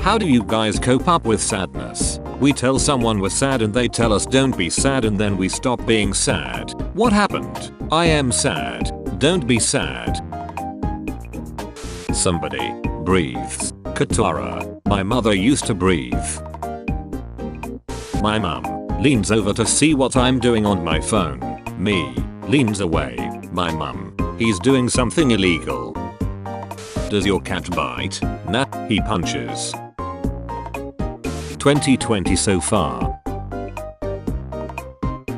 How do you guys cope up with sadness? We tell someone we're sad and they tell us don't be sad and then we stop being sad. What happened? I am sad. Don't be sad. Somebody breathes. Katara. My mother used to breathe. My mum leans over to see what I'm doing on my phone. Me leans away. My mum. He's doing something illegal. Does your cat bite? Nah, he punches. 2020 so far.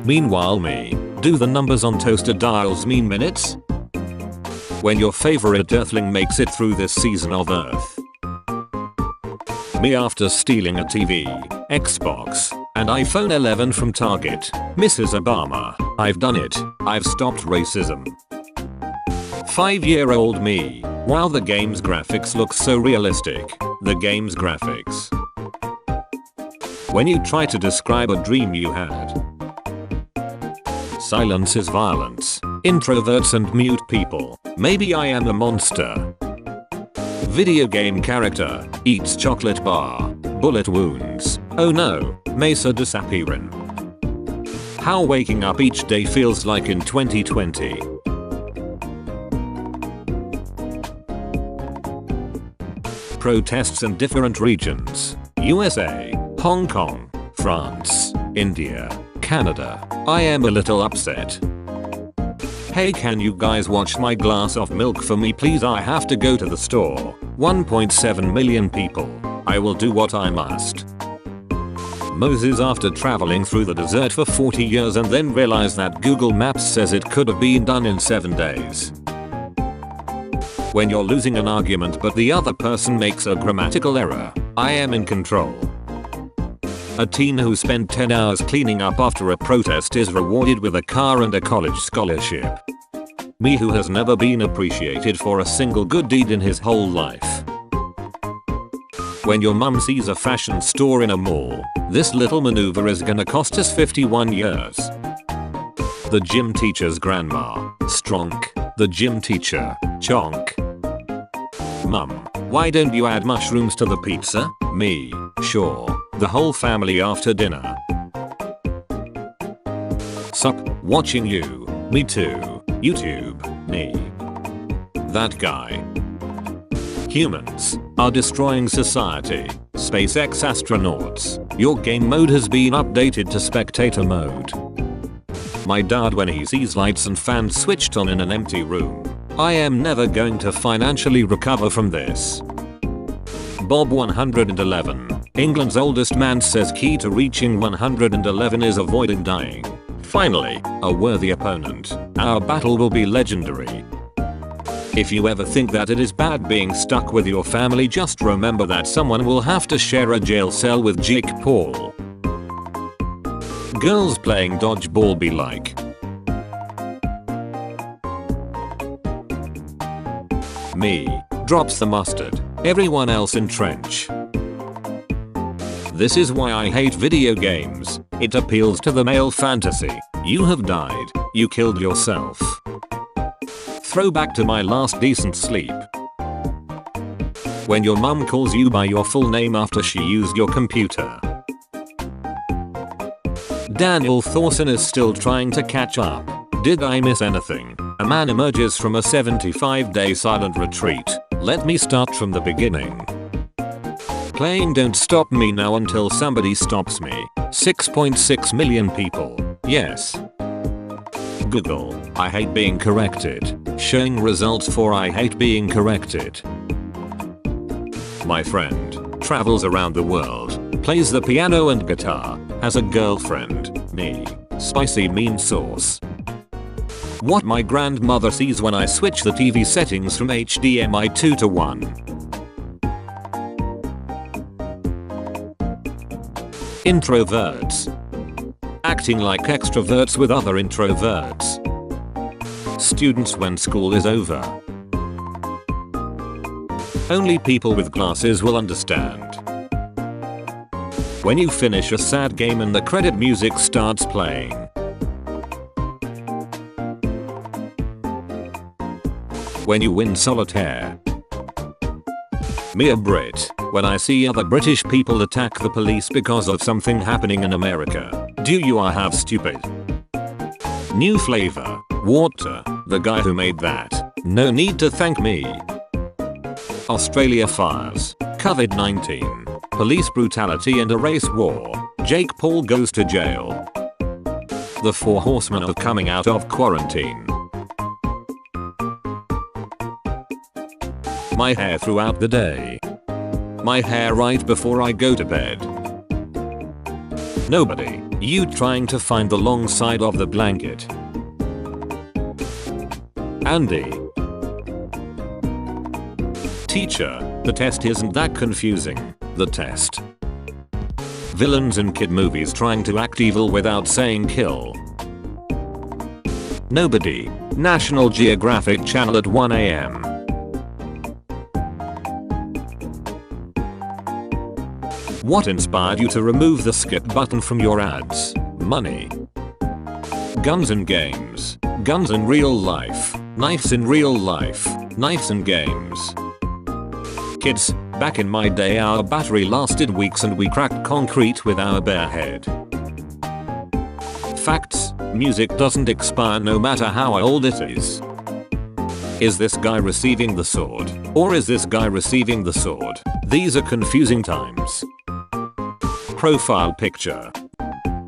Meanwhile me. Do the numbers on toaster dials mean minutes? When your favorite earthling makes it through this season of Earth. Me after stealing a TV, Xbox, and iPhone 11 from Target. Mrs. Obama, I've done it. I've stopped racism. 5-year-old me. Wow, the game's graphics look so realistic. The game's graphics. When you try to describe a dream you had. Silence is violence. Introverts and mute people. Maybe I am a monster. Video game character. Eats chocolate bar. Bullet wounds. Oh no. Mesa disappearing. How waking up each day feels like in 2020. Protests in different regions. USA. Hong Kong, France, India, Canada. I am a little upset. Hey, can you guys watch my glass of milk for me please? I have to go to the store. 1.7 million people. I will do what I must. Moses after traveling through the desert for 40 years and then realized that Google Maps says it could have been done in 7 days. When you're losing an argument but the other person makes a grammatical error, I am in control. A teen who spent 10 hours cleaning up after a protest is rewarded with a car and a college scholarship. Me who has never been appreciated for a single good deed in his whole life. When your mum sees a fashion store in a mall, this little maneuver is gonna cost us 51 years. The gym teacher's grandma, stronk. The gym teacher, chonk. Mum, why don't you add mushrooms to the pizza? Me, sure. The whole family after dinner. Sup, watching you. Me too. YouTube, me. That guy. Humans are destroying society. SpaceX astronauts. Your game mode has been updated to spectator mode. My dad when he sees lights and fans switched on in an empty room. I am never going to financially recover from this. Bob 111. England's oldest man says key to reaching 111 is avoiding dying. Finally, a worthy opponent. Our battle will be legendary. If you ever think that it is bad being stuck with your family, just remember that someone will have to share a jail cell with Jake Paul. Girls playing dodgeball be like. Me. Drops the mustard. Everyone else in trench. This is why I hate video games. It appeals to the male fantasy. You have died. You killed yourself. Throwback to my last decent sleep. When your mum calls you by your full name after she used your computer. Daniel Thorson is still trying to catch up. Did I miss anything? A man emerges from a 75-day silent retreat. Let me start from the beginning. Playing Don't Stop Me Now until somebody stops me. 6.6 million people. Yes. Google. I hate being corrected. Showing results for I hate being corrected. My friend travels around the world, plays the piano and guitar, has a girlfriend. Me. Spicy mean sauce. What my grandmother sees when I switch the TV settings from HDMI 2 to 1. Introverts. Acting like extroverts with other introverts. Students when school is over. Only people with glasses will understand. When you finish a sad game and the credit music starts playing. When you win solitaire. Me a Brit. When I see other British people attack the police because of something happening in America. Do you are have stupid? New flavor. Water. The guy who made that. No need to thank me. Australia fires. COVID-19. Police brutality and a race war. Jake Paul goes to jail. The 4 horsemen of coming out of quarantine. My hair throughout the day. My hair right before I go to bed. Nobody. You trying to find the long side of the blanket. Andy. Teacher. The test isn't that confusing. The test. Villains in kid movies trying to act evil without saying kill. Nobody. National Geographic Channel at 1 AM. What inspired you to remove the skip button from your ads? Money. Guns in games. Guns in real life. Knives in real life. Knives in games. Kids, back in my day our battery lasted weeks and we cracked concrete with our bare head. Facts, music doesn't expire no matter how old it is. Is this guy receiving the sword? Or is this guy receiving the sword? These are confusing times. Profile picture.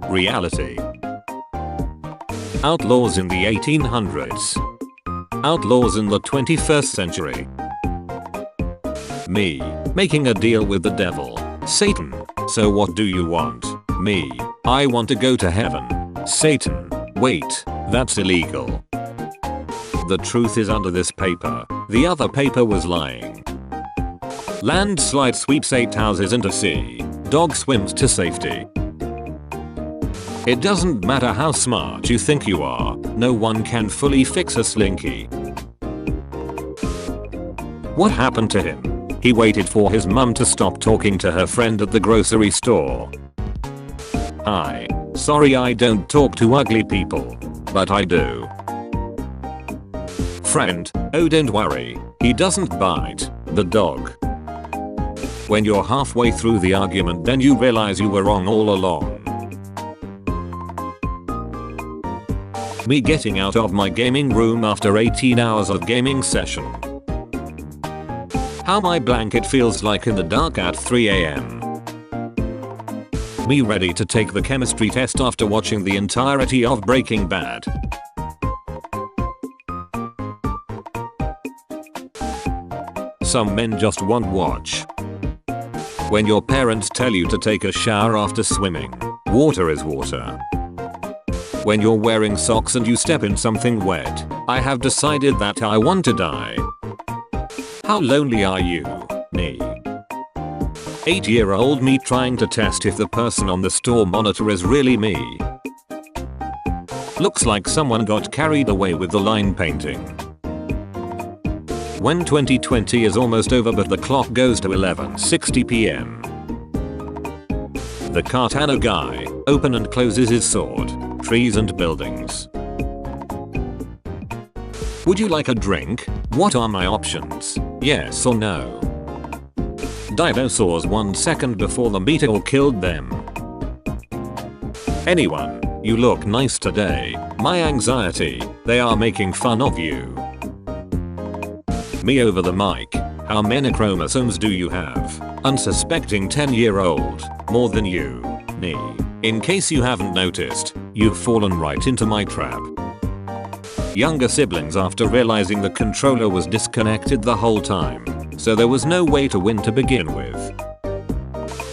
Reality. Outlaws in the 1800s. Outlaws in the 21st century. Me. Making a deal with the devil. Satan. So what do you want? Me. I want to go to heaven. Satan. Wait. That's illegal. The truth is under this paper. The other paper was lying. Landslide sweeps 8 houses into sea. Dog swims to safety. It doesn't matter how smart you think you are. No one can fully fix a slinky. What happened to him? He waited for his mum to stop talking to her friend at the grocery store. Hi. Sorry I don't talk to ugly people. But I do. Friend. Oh don't worry. He doesn't bite. The dog. When you're halfway through the argument then you realize you were wrong all along. Me getting out of my gaming room after 18 hours of gaming session. How my blanket feels like in the dark at 3 AM. Me ready to take the chemistry test after watching the entirety of Breaking Bad. Some men just won't watch. When your parents tell you to take a shower after swimming, water is water. When you're wearing socks and you step in something wet, I have decided that I want to die. How lonely are you? Me. 8-year-old me trying to test if the person on the store monitor is really me. Looks like someone got carried away with the line painting. When 2020 is almost over but the clock goes to 11:60 PM. The katana guy, open and closes his sword, trees and buildings. Would you like a drink? What are my options? Yes or no? Dinosaurs 1 second before the meteor killed them. Anyone, you look nice today. My anxiety, they are making fun of you. Me over the mic. How many chromosomes do you have? Unsuspecting 10-year-old. More than you. Me. In case you haven't noticed, you've fallen right into my trap. Younger siblings after realizing the controller was disconnected the whole time, so there was no way to win to begin with.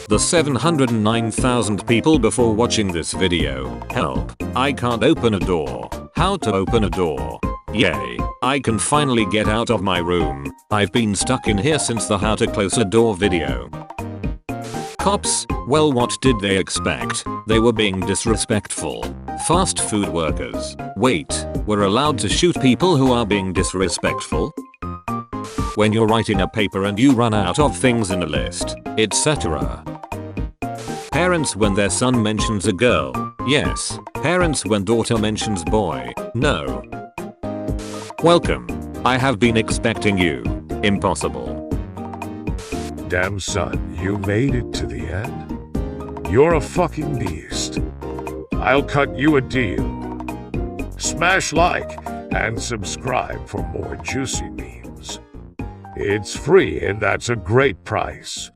The 709,000 people before watching this video, help, I can't open a door. How to open a door? Yay, I can finally get out of my room. I've been stuck in here since the how to close a door video. Cops, well what did they expect? They were being disrespectful. Fast food workers. Wait, we're allowed to shoot people who are being disrespectful? When you're writing a paper and you run out of things in a list, etc. Parents when their son mentions a girl. Yes. Parents when daughter mentions boy. No. Welcome. I have been expecting you. Impossible. Damn son, you made it to the end? You're a fucking beast. I'll cut you a deal. Smash like and subscribe for more juicy memes. It's free and that's a great price.